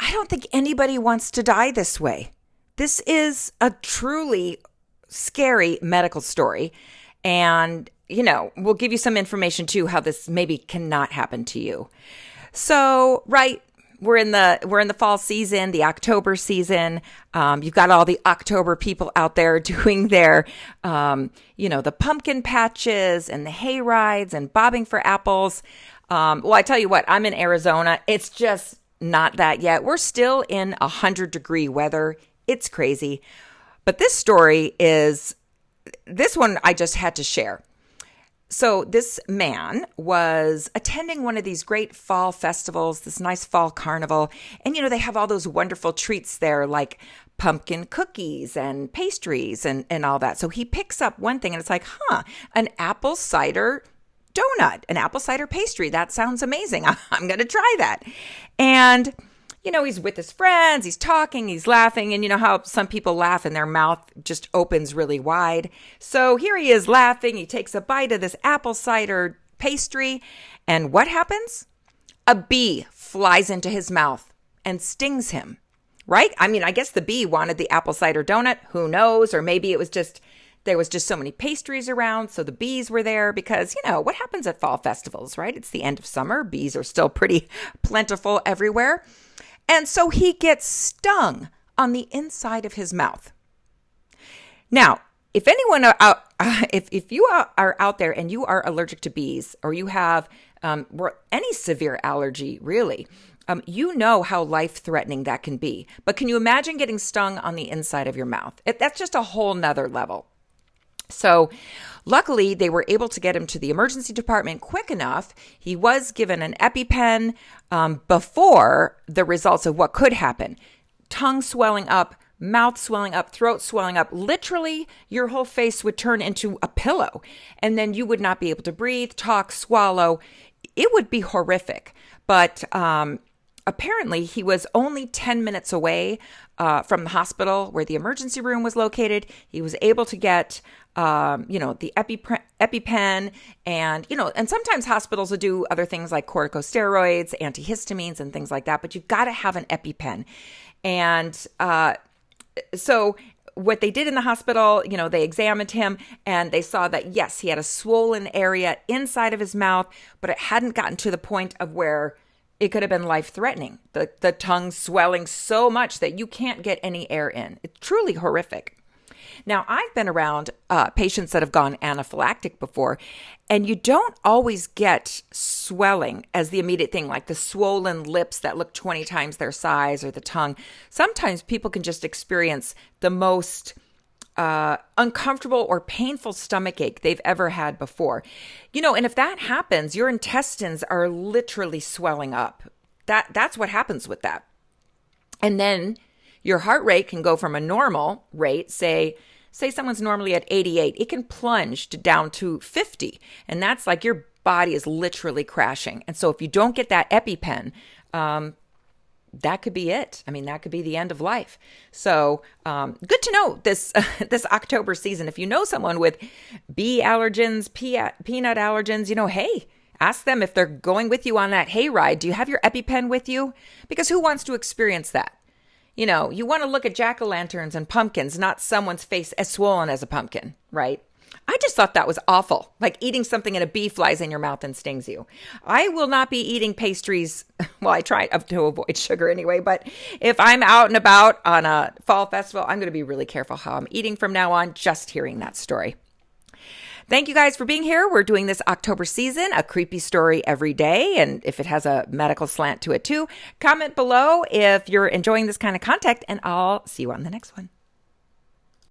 I don't think anybody wants to die this way. This is a truly scary medical story. And, we'll give you some information too, how this maybe cannot happen to you. So, right, we're in the fall season, the October season. You've got all the October people out there doing their, the pumpkin patches and the hay rides and bobbing for apples. Well, I tell you what, I'm in Arizona. It's just not that yet. We're still in 100-degree weather. It's crazy. But this one I just had to share. So this man was attending one of these great fall festivals, this nice fall carnival. And, they have all those wonderful treats there like pumpkin cookies and pastries and all that. So he picks up one thing and it's like, an apple cider donut, an apple cider pastry. That sounds amazing. I'm going to try that. And he's with his friends, he's talking, he's laughing, and you know how some people laugh and their mouth just opens really wide. So here he is laughing, he takes a bite of this apple cider pastry, and what happens? A bee flies into his mouth and stings him, right? I guess the bee wanted the apple cider donut, who knows, or maybe it was just, there was just so many pastries around, so the bees were there because, what happens at fall festivals, right? It's the end of summer, bees are still pretty plentiful everywhere. And so he gets stung on the inside of his mouth. Now, if anyone if you are out there and you are allergic to bees, or you have any severe allergy, really, you know how life-threatening that can be. But can you imagine getting stung on the inside of your mouth? That's just a whole nother level. So luckily, they were able to get him to the emergency department quick enough. He was given an EpiPen before the results of what could happen. Tongue swelling up, mouth swelling up, throat swelling up. Literally, your whole face would turn into a pillow. And then you would not be able to breathe, talk, swallow. It would be horrific. But apparently, he was only 10 minutes away from the hospital where the emergency room was located. He was able to get the EpiPen, and sometimes hospitals will do other things like corticosteroids, antihistamines, and things like that, but you've got to have an EpiPen. And so what they did in the hospital, they examined him and they saw that, yes, he had a swollen area inside of his mouth, but it hadn't gotten to the point of where it could have been life-threatening. The tongue swelling so much that you can't get any air in. It's truly horrific. Now, I've been around patients that have gone anaphylactic before, and you don't always get swelling as the immediate thing, like the swollen lips that look 20 times their size, or the tongue. Sometimes people can just experience the most uncomfortable or painful stomach ache they've ever had before. And if that happens, your intestines are literally swelling up. That's what happens with that. And then your heart rate can go from a normal rate, say someone's normally at 88, it can plunge down to 50. And that's like your body is literally crashing. And so if you don't get that EpiPen, that could be it. That could be the end of life. So good to know this this October season. If you know someone with bee allergens, peanut allergens, hey, ask them if they're going with you on that hayride. Do you have your EpiPen with you? Because who wants to experience that? You want to look at jack-o'-lanterns and pumpkins, not someone's face as swollen as a pumpkin, right? I just thought that was awful, like eating something and a bee flies in your mouth and stings you. I will not be eating pastries. Well, I try to avoid sugar anyway, but if I'm out and about on a fall festival, I'm going to be really careful how I'm eating from now on, just hearing that story. Thank you guys for being here. We're doing this October season, a creepy story every day. And if it has a medical slant to it too, comment below if you're enjoying this kind of content, and I'll see you on the next one.